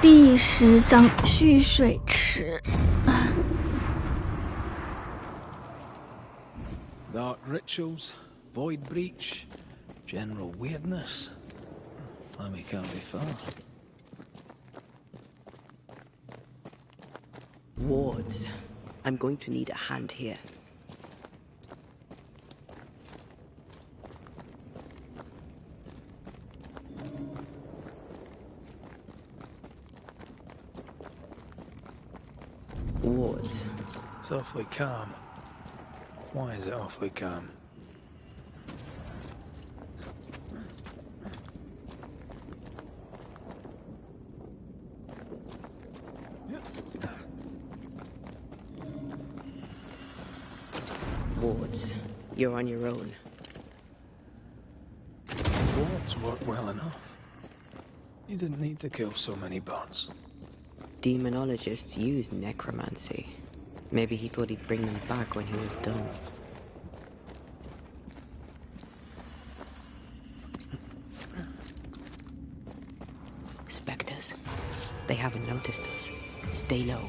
第10章蓄水池。Dark rituals, void breach, general weirdness. Lemmy can't be far. Wards. I'm going to need a hand here. Wards. It's awfully calm. Why is it awfully calm? Wards, you're on your own. Wards work well enough. You didn't need to kill so many bots. Demonologists use necromancy. Maybe he thought he'd bring them back when he was done. Spectres. They haven't noticed us. Stay low.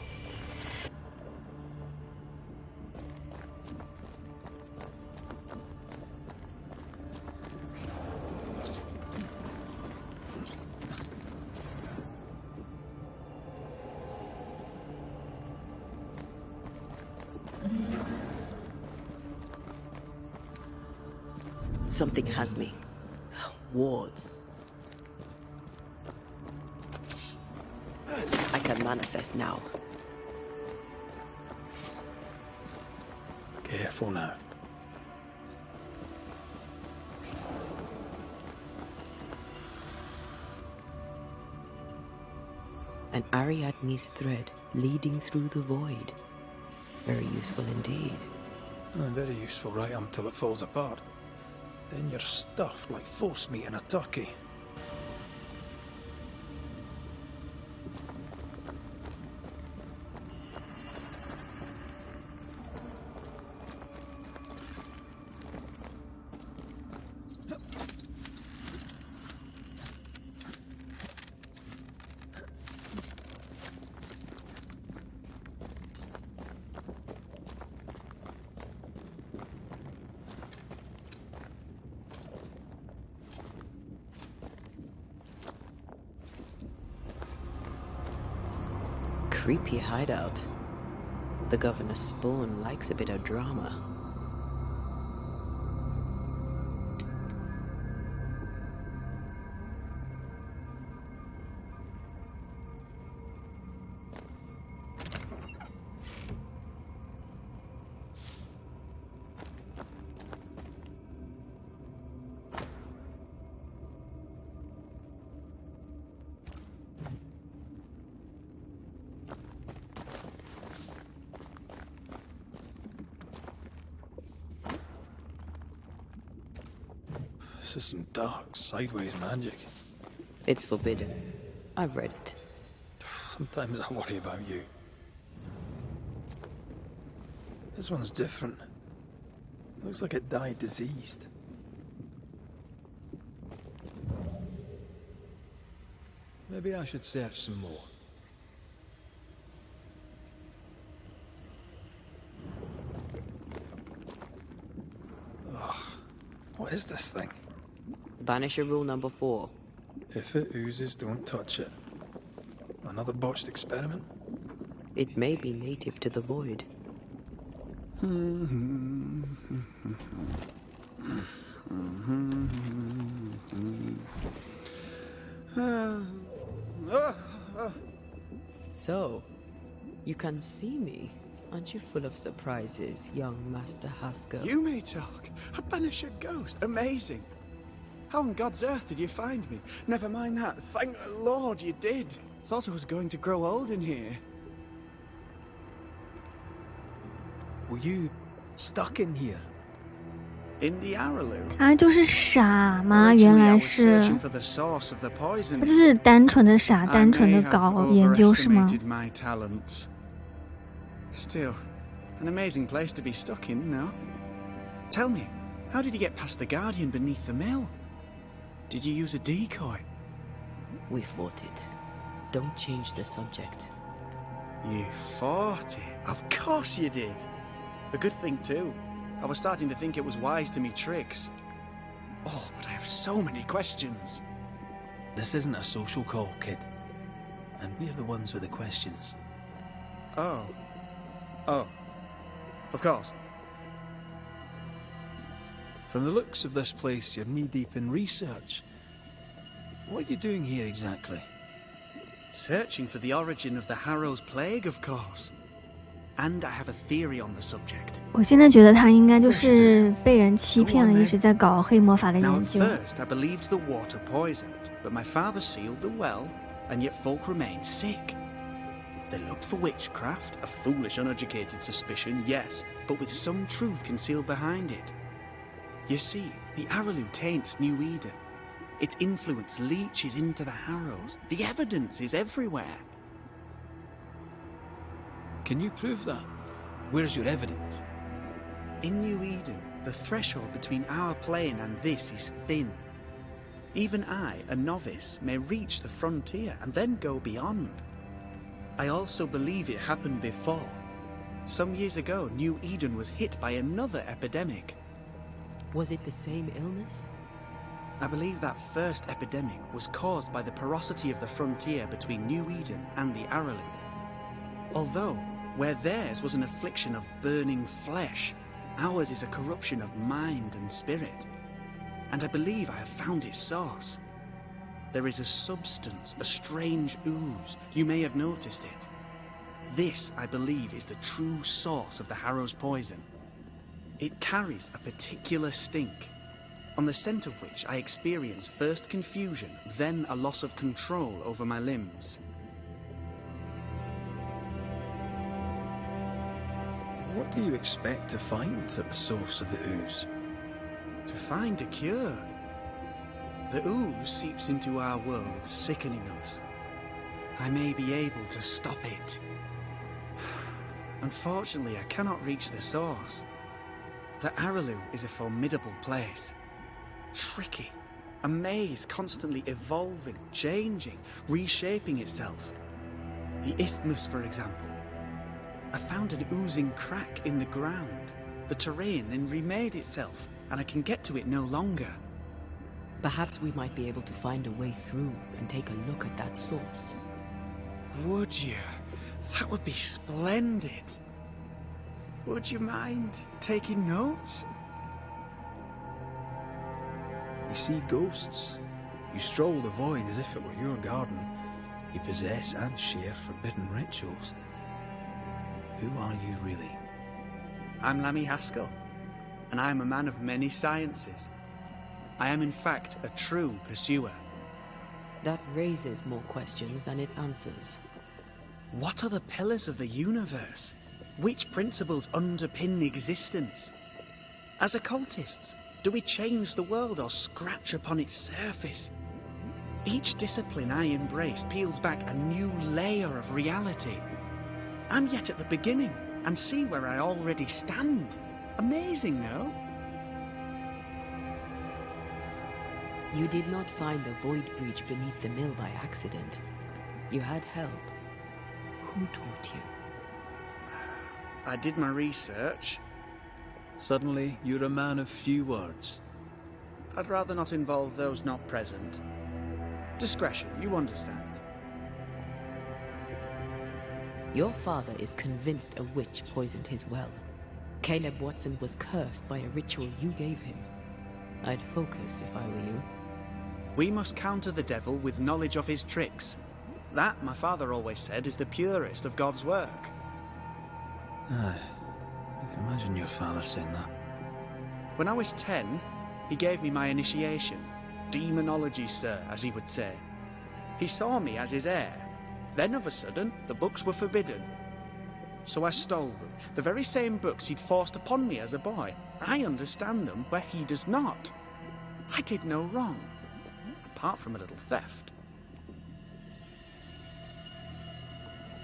Something has me. Wards. I can manifest now. Careful now. An Ariadne's thread leading through the void. Very useful indeed. Very useful right until it falls apart. Then you're stuffed like force meat in a turkey. Creepy hideout. The governor's spawn likes a bit of drama. This is some dark, sideways magic. It's forbidden. I've read it. Sometimes I worry about you. This one's different. Looks like it died diseased. Maybe I should search some more. Ugh. What is this thing? Banisher rule number 4. If it oozes, don't touch it. Another botched experiment? It may be native to the void. So, you can see me. Aren't you full of surprises, young Master Haskell? You may talk. A Banisher ghost. Amazing. How on God's earth did you find me? Never mind that. Thank the Lord you did. Thought I was going to grow old in here. Were you stuck in here? In the Araloo? 他就是傻吗？原来是，他就是单纯的傻，单纯的搞研究是吗？ Still, an amazing place to be stuck in, no? Tell me, how did you get past the Guardian beneath the mill? Did you use a decoy? We fought it. Don't change the subject. You fought it. Of course you did. A good thing too. I was starting to think it was wise to me tricks. Oh, but I have so many questions. This isn't a social call, kid. And we're the ones with the questions. Oh. Of course. From the looks of this place, you're knee-deep in research. What are you doing here exactly? Searching for the origin of the Harrow's plague, of course. And I have a theory on the subject. 我现在觉得他应该就是被人欺骗了，一直在搞黑魔法的 Now 研 at 究。 first I believed the water poisoned, but my father sealed the well, and yet folk remained sick. They looked for witchcraft, a foolish, uneducated suspicion, yes, but with some truth concealed behind it. You see, the Araloo taints New Eden. Its influence leaches into the Harrows. The evidence is everywhere. Can you prove that? Where's your evidence? In New Eden, the threshold between our plane and this is thin. Even I, a novice, may reach the frontier and then go beyond. I also believe it happened before. Some years ago, New Eden was hit by another epidemic. Was it the same illness? I believe that first epidemic was caused by the porosity of the frontier between New Eden and the Araloo. Although, where theirs was an affliction of burning flesh, ours is a corruption of mind and spirit. And I believe I have found its source. There is a substance, a strange ooze. You may have noticed it. This, I believe, is the true source of the Harrow's poison. It carries a particular stink, on the scent of which I experience first confusion, then a loss of control over my limbs. What do you expect to find at the source of the ooze? To find a cure. The ooze seeps into our world, sickening us. I may be able to stop it. Unfortunately, I cannot reach the source. The Araloo is a formidable place. Tricky. A maze constantly evolving, changing, reshaping itself. The isthmus, for example. I found an oozing crack in the ground. The terrain then remade itself, and I can get to it no longer. Perhaps we might be able to find a way through and take a look at that source. Would you? That would be splendid. Would you mind taking notes? You see ghosts. You stroll the void as if it were your garden. You possess and share forbidden rituals. Who are you really? I'm Lammy Haskell, and I am a man of many sciences. I am in fact a true pursuer. That raises more questions than it answers. What are the pillars of the universe? Which principles underpin existence? As occultists, do we change the world or scratch upon its surface? Each discipline I embrace peels back a new layer of reality. I'm yet at the beginning, and see where I already stand. Amazing, no? You did not find the void breach beneath the mill by accident. You had help. Who taught you? I did my research. Suddenly, you're a man of few words. I'd rather not involve those not present. Discretion, you understand. Your father is convinced a witch poisoned his well. Caleb Watson was cursed by a ritual you gave him. I'd focus if I were you. We must counter the devil with knowledge of his tricks. That, my father always said, is the purest of God's work. Aye, I can imagine your father saying that. When I was 10, he gave me my initiation. Demonology, sir, as he would say. He saw me as his heir. Then, of a sudden, the books were forbidden. So I stole them, the very same books he'd forced upon me as a boy. I understand them where he does not. I did no wrong, apart from a little theft.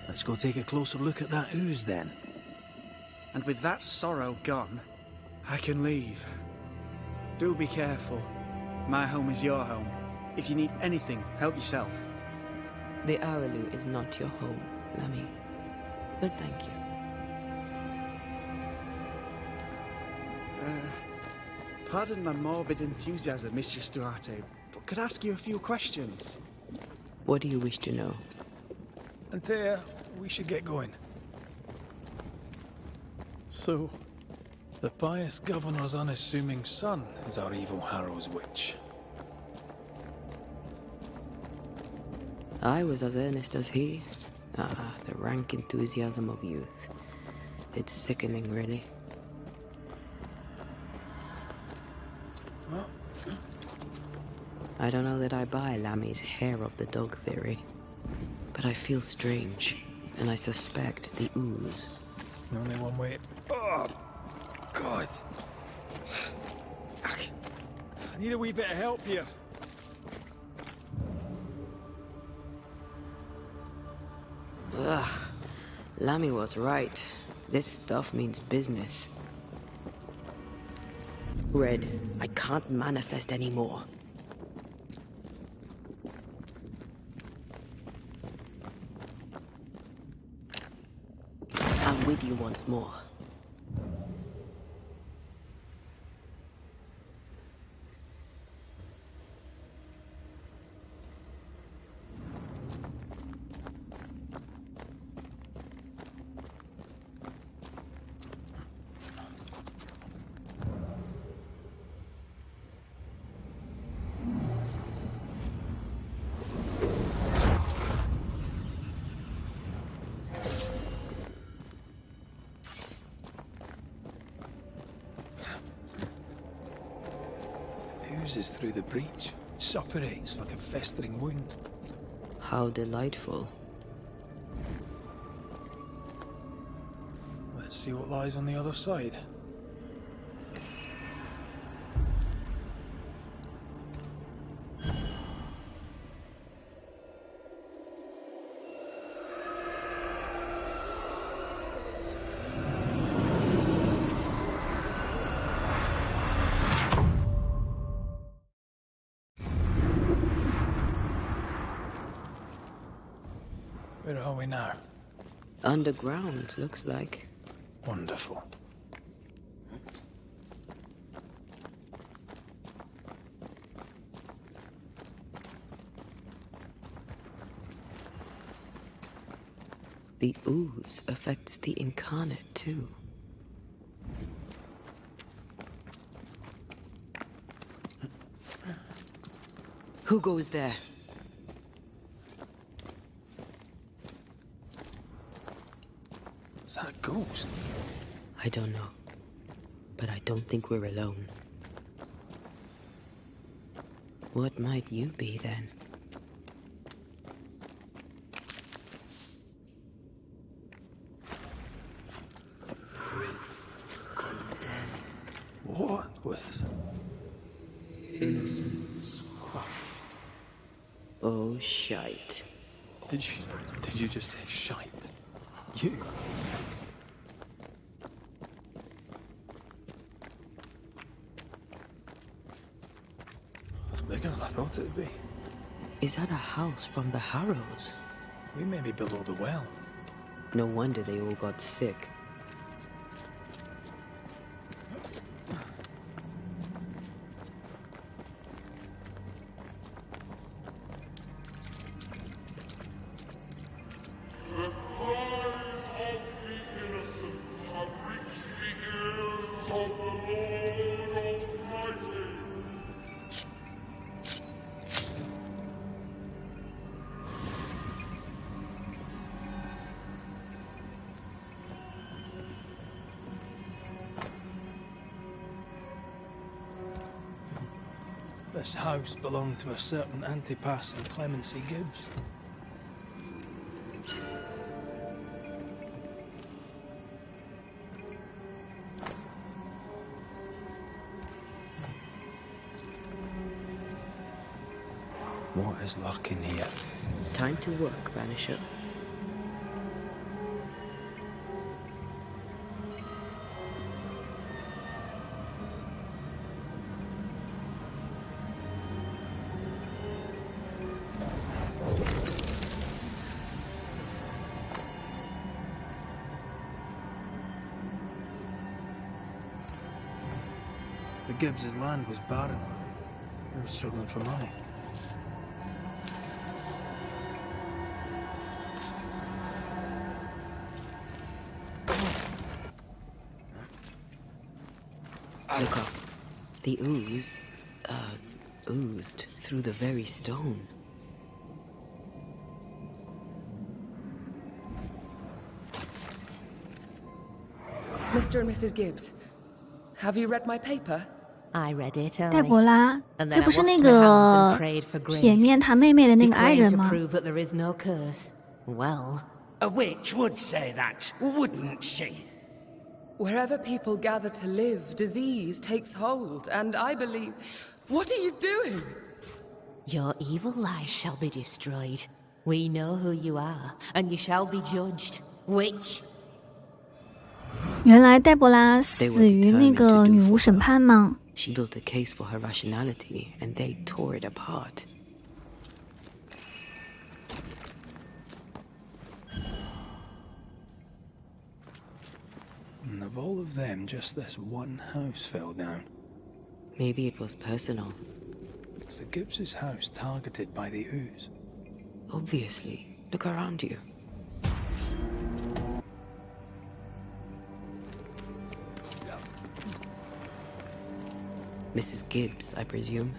Let's go take a closer look at that ooze, then. And with that sorrow gone, I can leave. Do be careful. My home is your home. If you need anything, help yourself. The Araloo is not your home, Lammy. But thank you. Pardon my morbid enthusiasm, Monsieur Stuarte, but could I ask you a few questions? What do you wish to know? Antea, we should get going. So, the pious governor's unassuming son is our evil Harrow's witch. I was as earnest as he. The rank enthusiasm of youth. It's sickening, really. Well, I don't know that I buy Lammy's hair of the dog theory, but I feel strange, and I suspect the ooze. only one way. Oh, God. I need a wee bit of help here. Ugh. Lammy was right. This stuff means business. Red, I can't manifest anymore. I'm with you once more. Oozes through the breach, suppurates like a festering wound. How delightful. Let's see what lies on the other side. Where are we now? Underground, looks like. Wonderful. The ooze affects the incarnate, too. Who goes there? Is that a ghost? I don't know. But I don't think we're alone. What might you be, then? What was... Innocence. Oh, shite. Did you just say shite? You? It's bigger than I thought it'd be. Is that a house from the Harrows? We maybe built all the well. No wonder they all got sick. This house belonged to a certain Antipas and Clemency Gibbs. What is lurking here? Time to work, Banisher. Gibbs' land was barren. They were struggling for money. Look up. The ooze, oozed through the very stone. Mr. and Mrs. Gibbs, have you read my paper? I read it 黛博 early. 拉， And 这 then 不 I 是 washed 那 my hands 个 and prayed for grace. 铁面他妹妹的那 He 个爱 claimed 人 to 吗？ prove that there is no curse. Well, A witch would say that, wouldn't she? Wherever people gather to live, disease takes hold, and I believe... What are you doing? your evil lies shall be destroyed. We know who you are, and you shall be judged. Witch! 原来黛博拉死于那个女巫审判吗？ She built a case for her rationality, and they tore it apart. And of all of them, just this one house fell down. Maybe it was personal. Was the Gibbs' house targeted by the ooze? Obviously. Look around you. Mrs. Gibbs, I presume.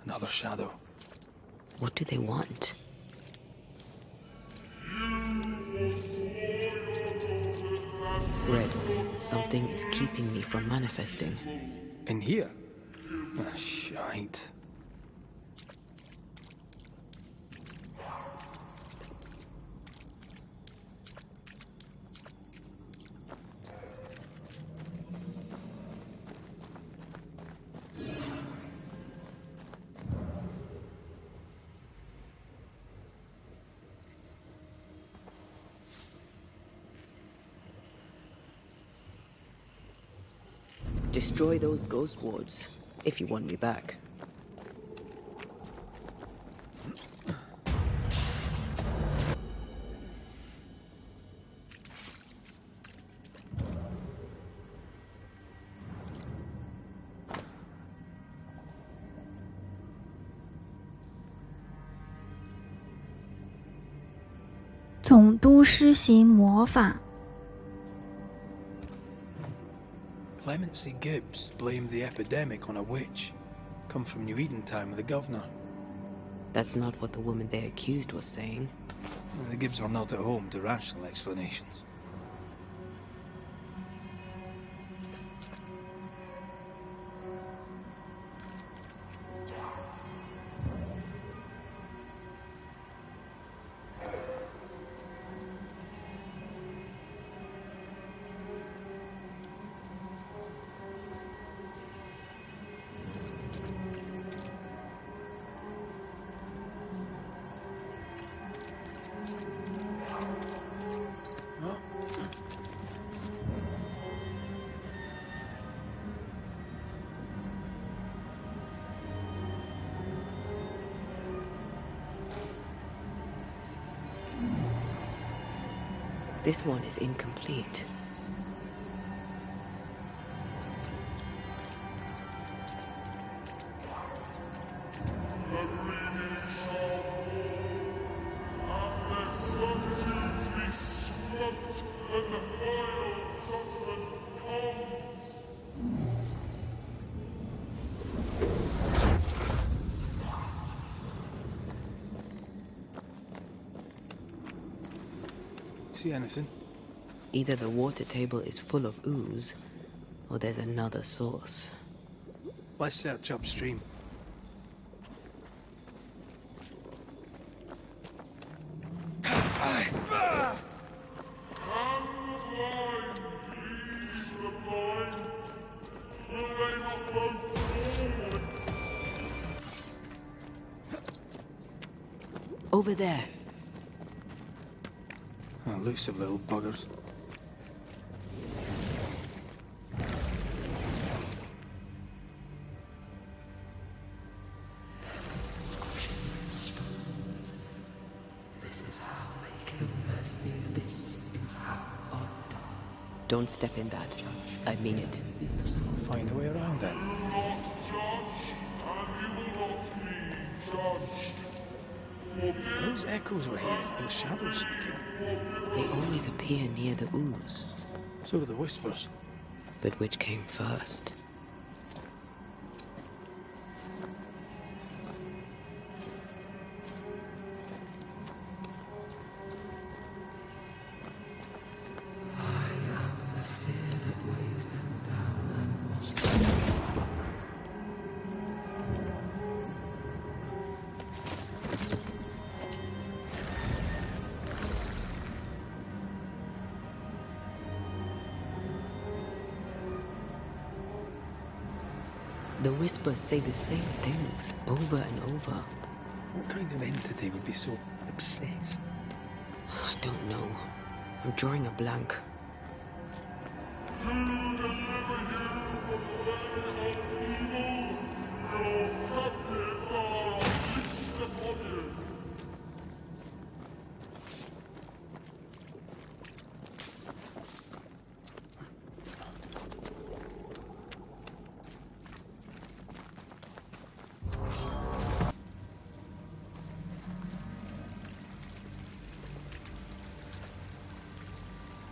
Another shadow. What do they want? Red, something is keeping me from manifesting. In here? Ah, shite. Destroy those ghost wards, if you want me back.《总督施行魔法》 Clemency Gibbs blamed the epidemic on a witch. Come from New Eden Town with the governor. That's not what the woman they accused was saying. The Gibbs are not at home to rational explanations. This one is incomplete. See anything? Either the water table is full of ooze, or there's another source. Let's search upstream. Over there. Elusive little buggers. Don't step in that. I mean it. I'll find a way around then. Those echoes we're hearing are the shadows speaking. They always appear near the ooze. So do the whispers. But which came first? The whispers say the same things over and over. What kind of entity would be so obsessed? I don't know. I'm drawing a blank.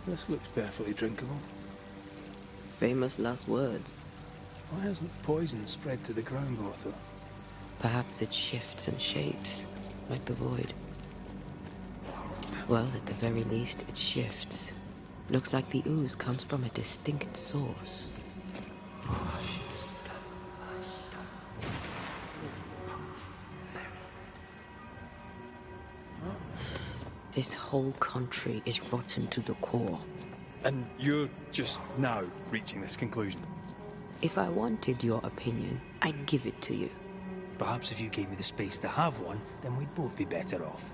This looks perfectly drinkable. Famous last words. Why hasn't the poison spread to the groundwater? Perhaps it shifts and shapes, like the void. Well, at the very least, it shifts. Looks like the ooze comes from a distinct source. This whole country is rotten to the core. And you're just now reaching this conclusion? If I wanted your opinion, I'd give it to you. Perhaps if you gave me the space to have one, then we'd both be better off.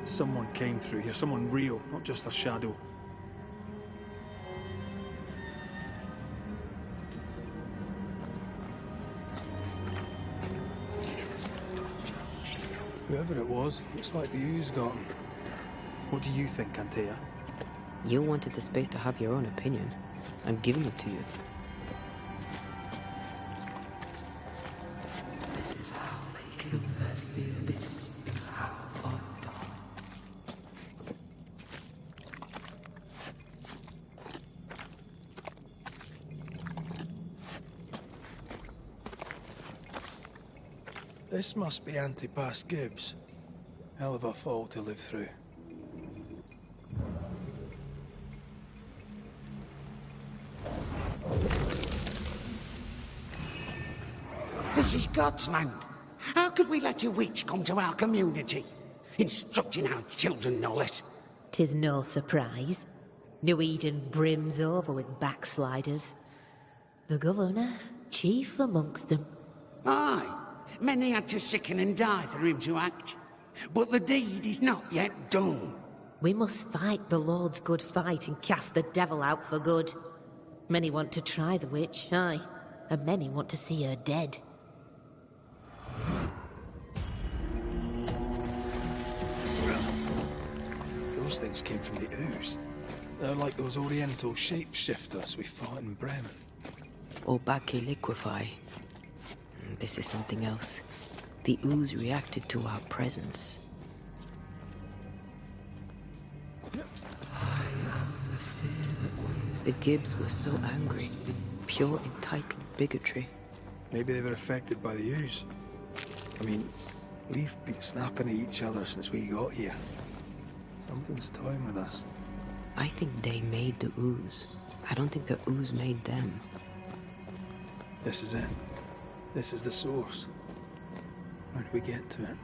Someone came through here, someone real, not just a shadow. Whoever it was, looks like the ooze got him. What do you think, Antea? You wanted the space to have your own opinion. I'm giving it to you. This is how they kill their fear. This is how I die. This must be Antipas Gibbs. Hell of a fall to live through. This is God's land. How could we let a witch come to our community? Instructing our children, no less. 'Tis no surprise. New Eden brims over with backsliders. The governor, chief amongst them. Aye, many had to sicken and die for him to act. But the deed is not yet done. We must fight the Lord's good fight and cast the devil out for good. Many want to try the witch, aye, and many want to see her dead. Those things came from the ooze. They're like those oriental shapeshifters we fought in Bremen. Or Baki liquefy. This is something else. The ooze reacted to our presence. The Gibbs were so angry. Pure entitled bigotry. Maybe they were affected by the ooze. I mean, we've been snapping at each other since we got here. Something's toying with us. I think they made the ooze. I don't think the ooze made them. This is it. This is the source. How do we get to it?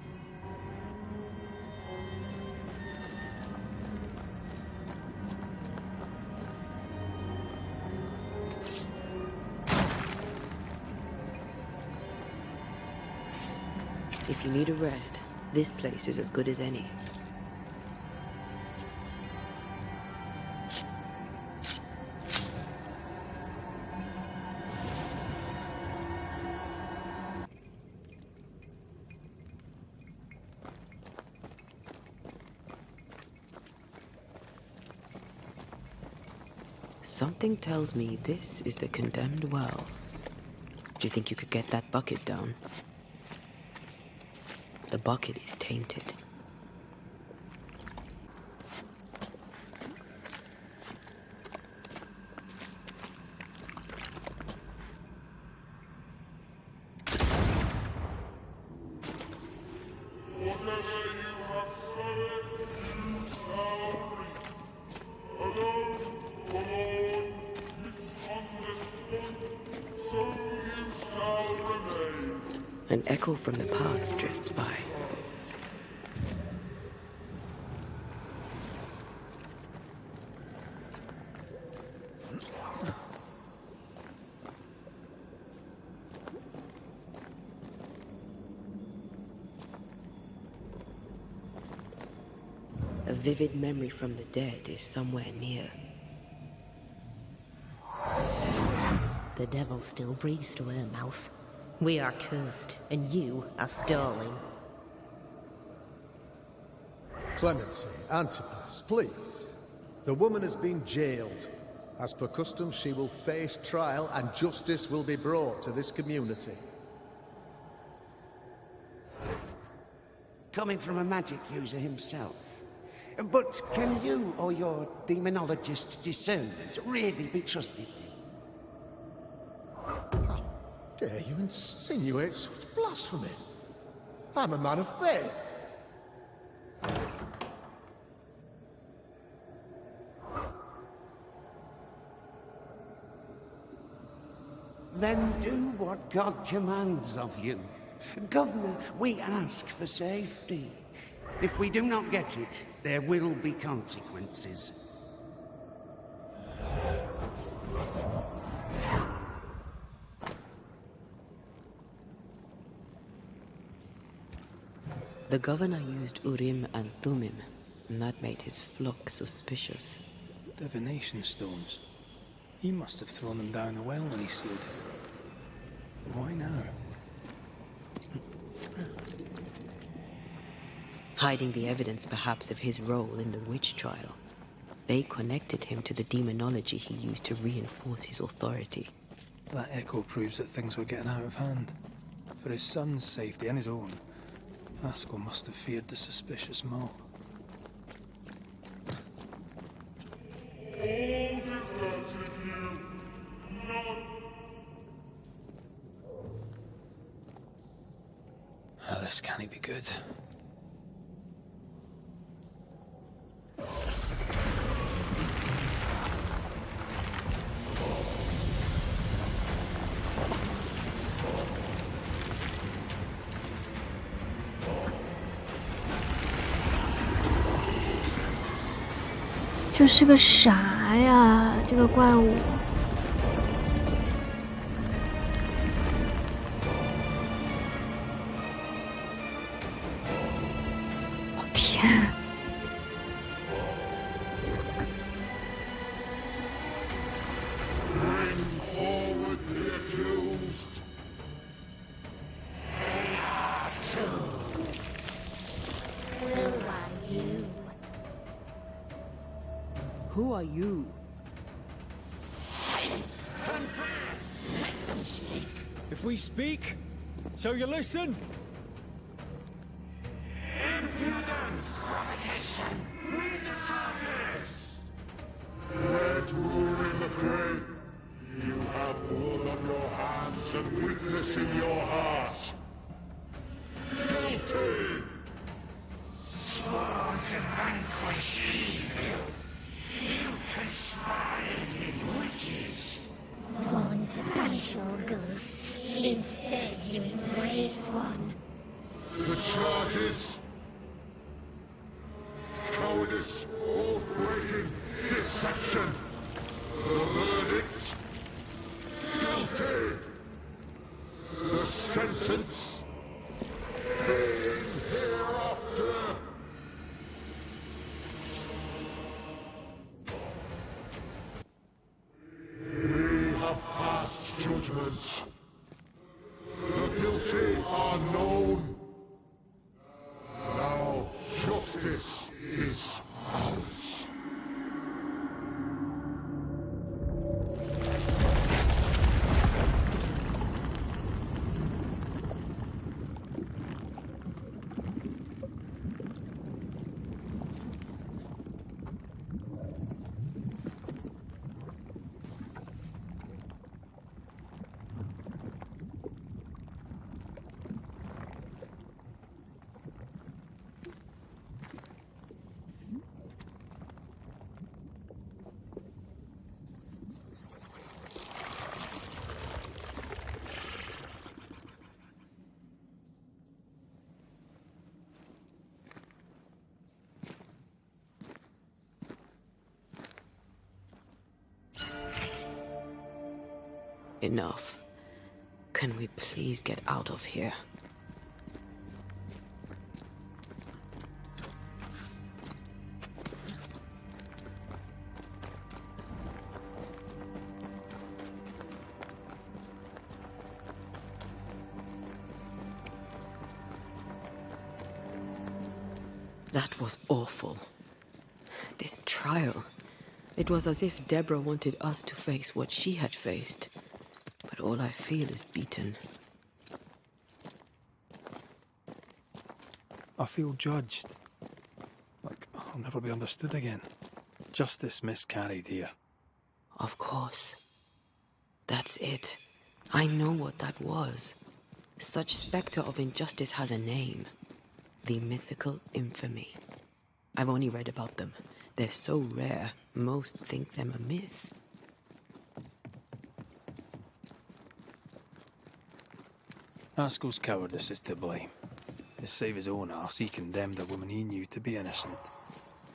If you need a rest, this place is as good as any. Something tells me this is the condemned well. Do you think you could get that bucket down? The bucket is tainted. An echo from the past drifts by. A vivid memory from the dead is somewhere near. The devil still breathes through her mouth. We are cursed, and you are stalling. Clemency, Antipas, please. The woman has been jailed. As per custom, she will face trial and justice will be brought to this community. Coming from a magic user himself. But can you or your demonologist discernment really be trusted? Dare you insinuate such blasphemy? I'm a man of faith. Then do what God commands of you. Governor, we ask for safety. If we do not get it, there will be consequences. The governor used Urim and Thummim, and that made his flock suspicious. Divination stones. He must have thrown them down the well when he sealed it. Why now? Hiding the evidence perhaps of his role in the witch trial. They connected him to the demonology he used to reinforce his authority. That echo proves that things were getting out of hand. For his son's safety and his own, Asco must have feared the suspicious mob. This can't be good.就是个啥呀，这个怪物！我天！Who are you? Confess! Let them speak! If we speak, so you listen? Impudence! Provocation! Read the charges! Red rule in the grave. You have blood on your hands and weakness in your heart. Guilty! Sworn to vanquish evil. You conspired with witches. Sworn to banish all ghosts. Instead, you embraced one. The charges. Cowardice, oath-breaking, deception. The verdict. Guilty. The sentence. Death. judgment. The guilty are known. Now justice is ours. Enough. Can we please get out of here? That was awful. This trial. It was as if Deborah wanted us to face what she had faced. But all I feel is beaten. I feel judged. Like I'll never be understood again. Justice miscarried here. Of course. That's it. I know what that was. Such spectre of injustice has a name. The mythical infamy. I've only read about them. They're so rare, most think them a myth. Haskell's cowardice is to blame. To save his own arse, he condemned a woman he knew to be innocent.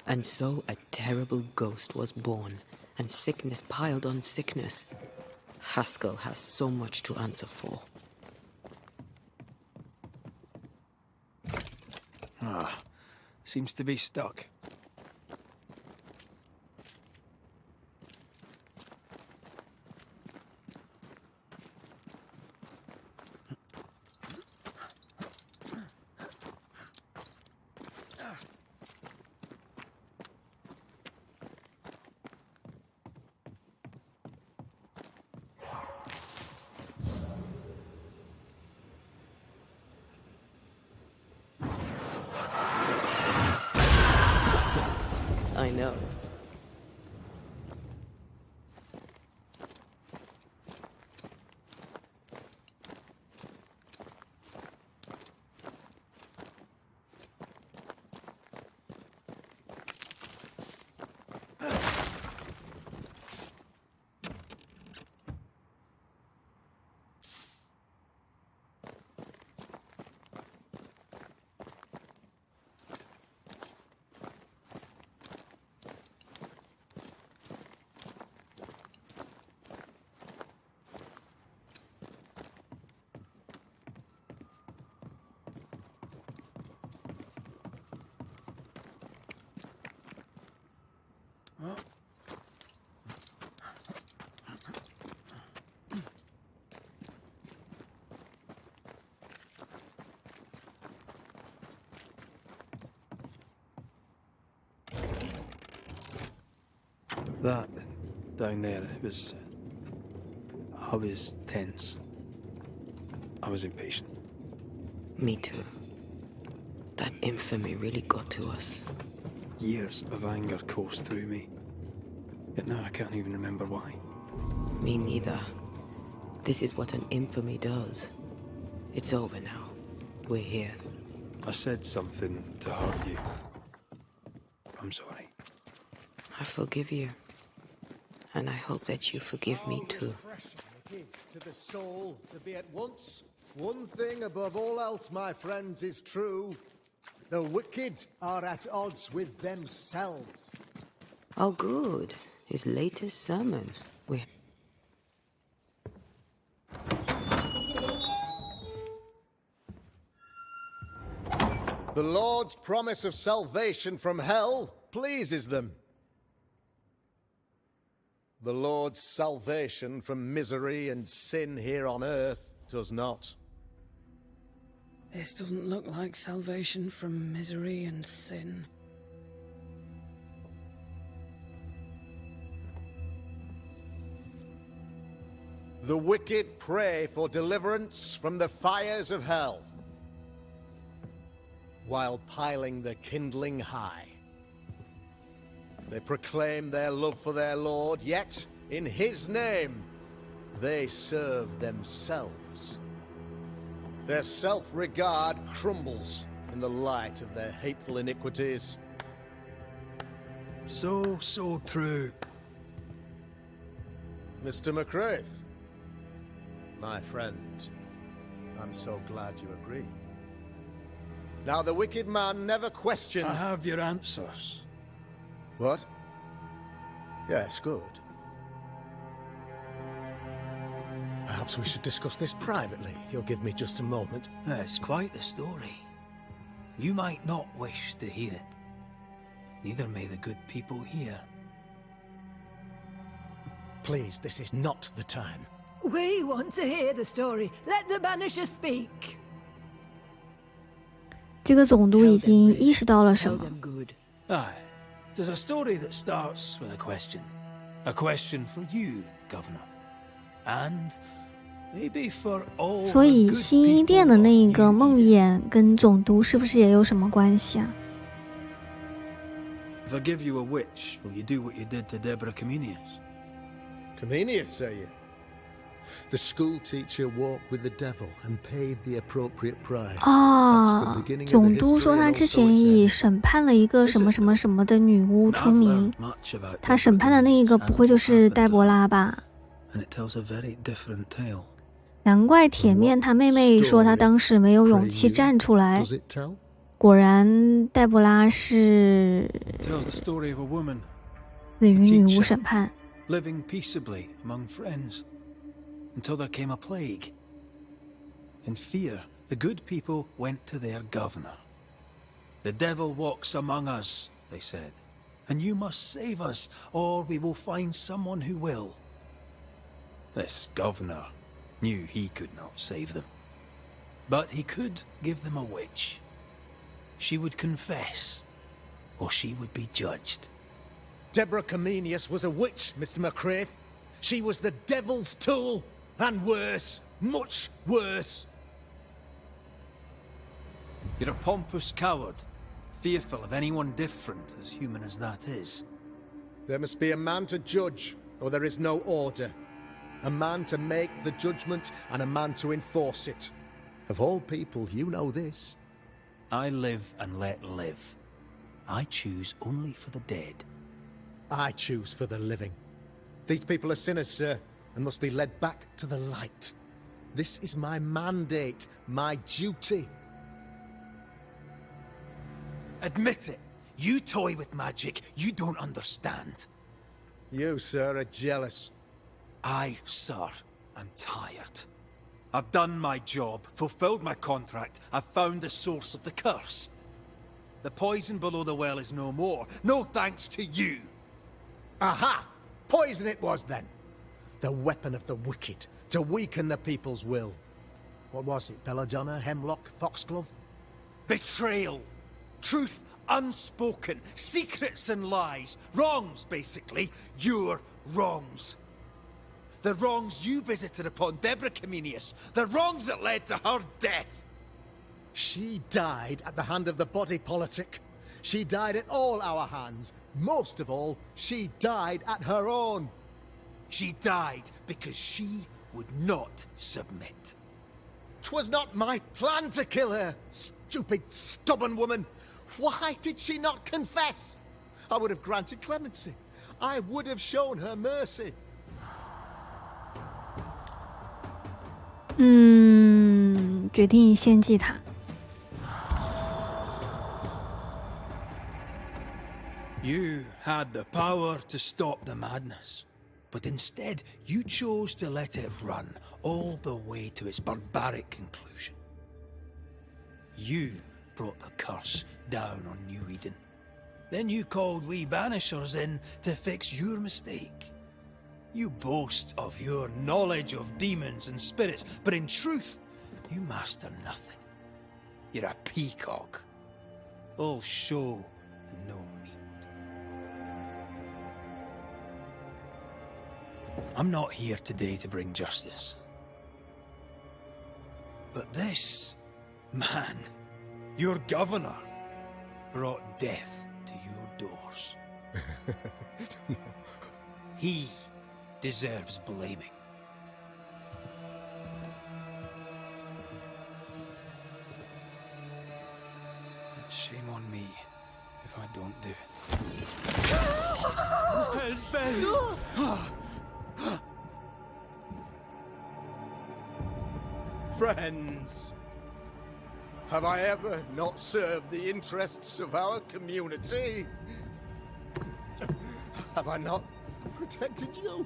And so a terrible ghost was born, and sickness piled on sickness. Haskell has so much to answer for. Seems to be stuck. I know. That, down there, it was... I was tense. I was impatient. Me too. That infamy really got to us. Years of anger coursed through me. Yet now I can't even remember why. Me neither. This is what an infamy does. It's over now. We're here. I said something to hurt you. I'm sorry. I forgive you. And I hope that you forgive me too. It is to the soul to be at once. One thing above all else, my friends, is true. The wicked are at odds with themselves. Oh, good. His latest sermon. The Lord's promise of salvation from hell pleases them. The Lord's salvation from misery and sin here on earth does not. This doesn't look like salvation from misery and sin. The wicked pray for deliverance from the fires of hell, while piling the kindling high. They proclaim their love for their Lord, yet, in his name, they serve themselves. Their self-regard crumbles in the light of their hateful iniquities. So true. Mr. McCraith, my friend, I'm so glad you agree. Now, the wicked man never questions... I have your answers. What? Yes, good. Perhaps we should discuss this privately, if you'll give me just a moment. It's quite the story. You might not wish to hear it. Neither may the good people here. Please, this is not the time. We want to hear the story. Let the Banishers speak. 这个总督已经意识到了什么？ Aye. There's a story that starts with a question. A question for you, Governor. And maybe for all 所以新伊甸的那一个梦魇跟总督是不是也有什么关系啊？ If I give you a witch, will you do what you did to Deborah Comenius? Comenius, say you? The school teacher walked with the devil and paid the appropriate price. 啊，总督说他之前以审判了一个什么什么什么的女巫出名，他审判的那一个不会就是黛博拉吧？ And it tells a very different tale. 难怪铁面他妹妹说他当时没有勇气站出来。果然，黛博拉是死于女巫审判。 Living peaceably among friends until there came a plague. In fear, the good people went to their governor. The devil walks among us, they said, and you must save us, or we will find someone who will. This governor knew he could not save them, but he could give them a witch. She would confess, or she would be judged. Deborah Comenius was a witch, Mr. McCraith. She was the devil's tool, and worse, much worse. You're a pompous coward, fearful of anyone different, as human as that is. There must be a man to judge, or there is no order. A man to make the judgment, and a man to enforce it. Of all people, you know this. I live and let live. I choose only for the dead. I choose for the living. These people are sinners, sir, and must be led back to the light. This is my mandate, my duty. Admit it. You toy with magic you don't understand. You, sir, are jealous. I, sir, am tired. I've done my job, fulfilled my contract, I've found the source of the curse. The poison below the well is no more, no thanks to you. Aha! Poison it was, then. The weapon of the wicked, to weaken the people's will. What was it, belladonna, hemlock, foxglove? Betrayal. Truth unspoken. Secrets and lies. Wrongs, basically. Your wrongs. The wrongs you visited upon Deborah Comenius. The wrongs that led to her death. She died at the hand of the body politic. She died at all our hands. Most of all, she died at her own. She died because she would not submit. 'Twas not my plan to kill her, stupid, stubborn woman. Why did she not confess? I would have granted clemency. I would have shown her mercy. 决定献祭他。 You had the power to stop the madness, but instead you chose to let it run all the way to its barbaric conclusion. You brought the curse down on New Eden. Then you called we Banishers in to fix your mistake. You boast of your knowledge of demons and spirits, but in truth, you master nothing. You're a peacock. All show and no meat. I'm not here today to bring justice. But this man, your governor, brought death to your doors. He deserves blaming. And shame on me if I don't do it. Hell's bells! Friends, have I ever not served the interests of our community? Have I not protected you?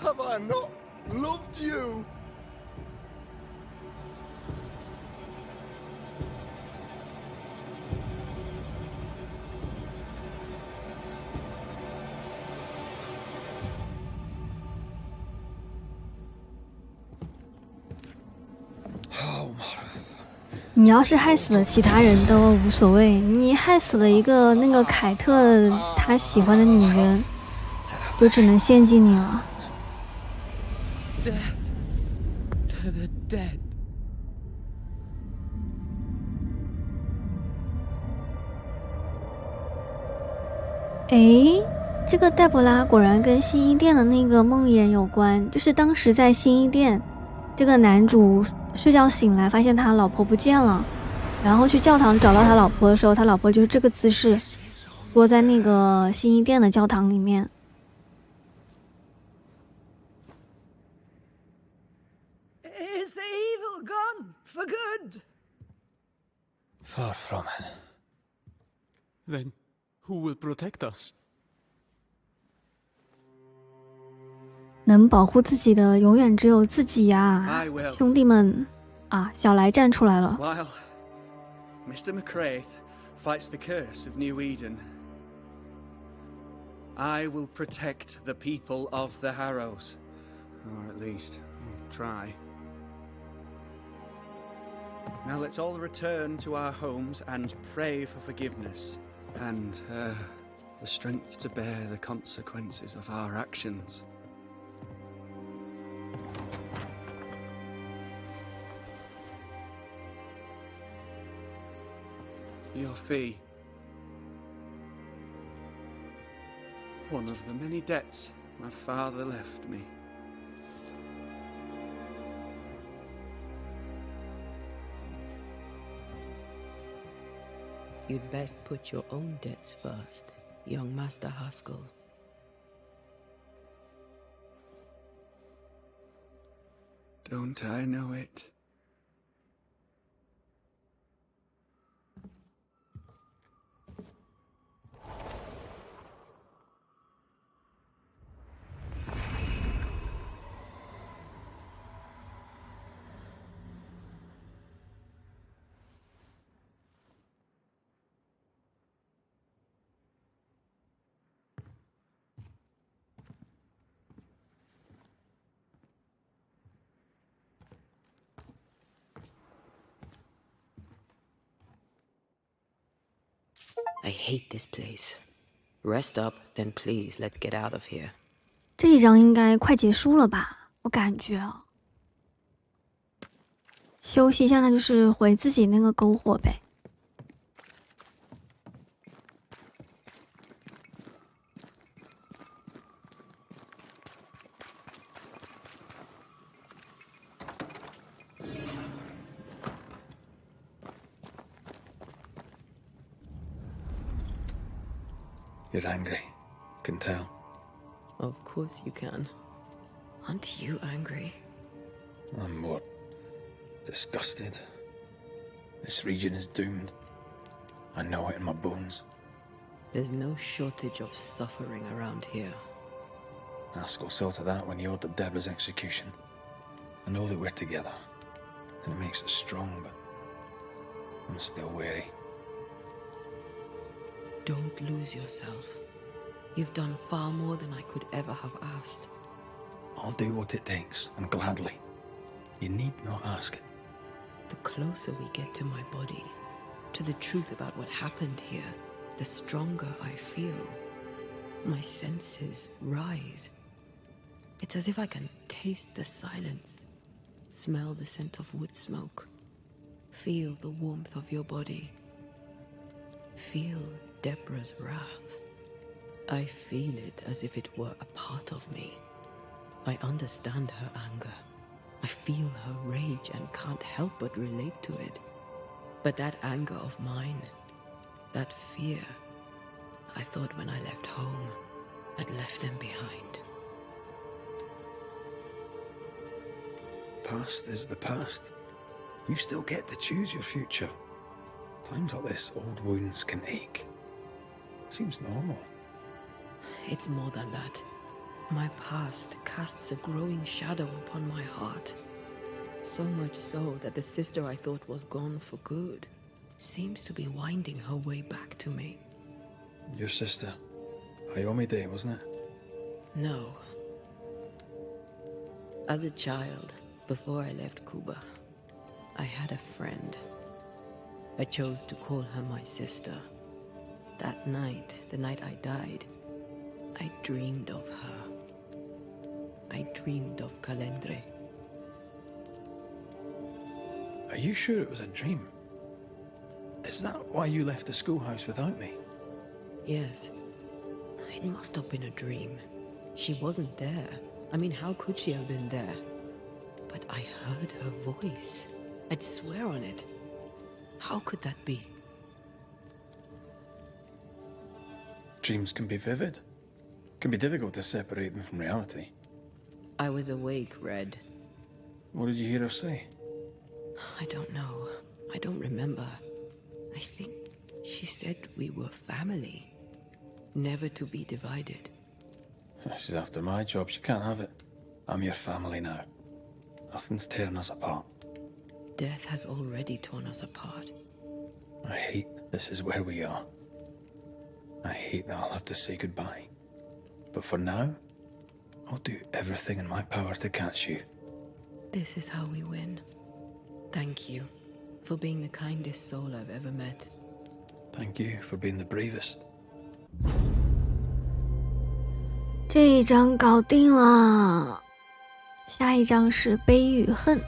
Have I not loved you? Oh, 你要是害死了其他人都无所谓，你害死了一个那个凯特他喜欢的女人，就只能献祭你了。Death to the dead. 诶，这个黛博拉果然跟新伊甸的那个梦魇有关，就是当时在新伊甸，这个男主睡觉醒来发现他老婆不见了，然后去教堂找到他老婆的时候，他老婆就是这个姿势坐在那个新伊甸的教堂里面。Is the evil gone for good? Far from it. Then who will protect us? 能保护自己的永远只有自己呀，兄弟们啊！小莱站出来了。While Mr. McCraith fights the curse of New Eden, I will protect the people of the Harrows. Or at least, try. Now let's all return to our homes and pray for forgiveness and the strength to bear the consequences of our actions. Your fee. One of the many debts my father left me. You'd best put your own debts first, young Master Haskell. Don't I know it? I hate this place. Rest up, then please, let's get out of here. 这一章应该快结束了吧？我感觉啊，休息一下，那就是回自己那个篝火呗。You're angry. Can tell. Of course you can. Aren't you angry? I'm more disgusted. This region is doomed. I know it in my bones. There's no shortage of suffering around here. Haskell saw to that when he ordered Deborah's execution. I know that we're together, and it makes us strong, but I'm still wary. Don't lose yourself. You've done far more than I could ever have asked. I'll do what it takes, and gladly. You need not ask it. The closer we get to my body, to the truth about what happened here, the stronger I feel. My senses rise. It's as if I can taste the silence, smell the scent of wood smoke, feel the warmth of your body, feel Deborah's wrath. I feel it as if it were a part of me. I understand her anger. I feel her rage and can't help but relate to it. But that anger of mine, that fear, I thought when I left home, I'd left them behind. Past is the past. You still get to choose your future. Times like this, old wounds can ache. Seems normal. It's more than that. My past casts a growing shadow upon my heart. So much so that the sister I thought was gone for good seems to be winding her way back to me. Your sister. Ayomide, wasn't it? No. As a child, before I left Cuba, I had a friend. I chose to call her my sister. That night, the night I died, I dreamed of her. I dreamed of Calendre. Are you sure it was a dream? Is that why you left the schoolhouse without me? Yes. It must have been a dream. She wasn't there. I mean, how could she have been there? But I heard her voice. I'd swear on it. How could that be? Dreams can be vivid. Can be difficult to separate them from reality. I was awake, Red. What did you hear her say? I don't know. I don't remember. I think she said we were family. Never to be divided. She's after my job. She can't have it. I'm your family now. Nothing's tearing us apart. Death has already torn us apart. I hate this is where we are. I hate that I'll have to say goodbye. But for now, I'll do everything in my power to catch you. This is how we win. Thank you for being the kindest soul I've ever met. Thank you for being the bravest. 这一章搞定了，下一章是悲与恨。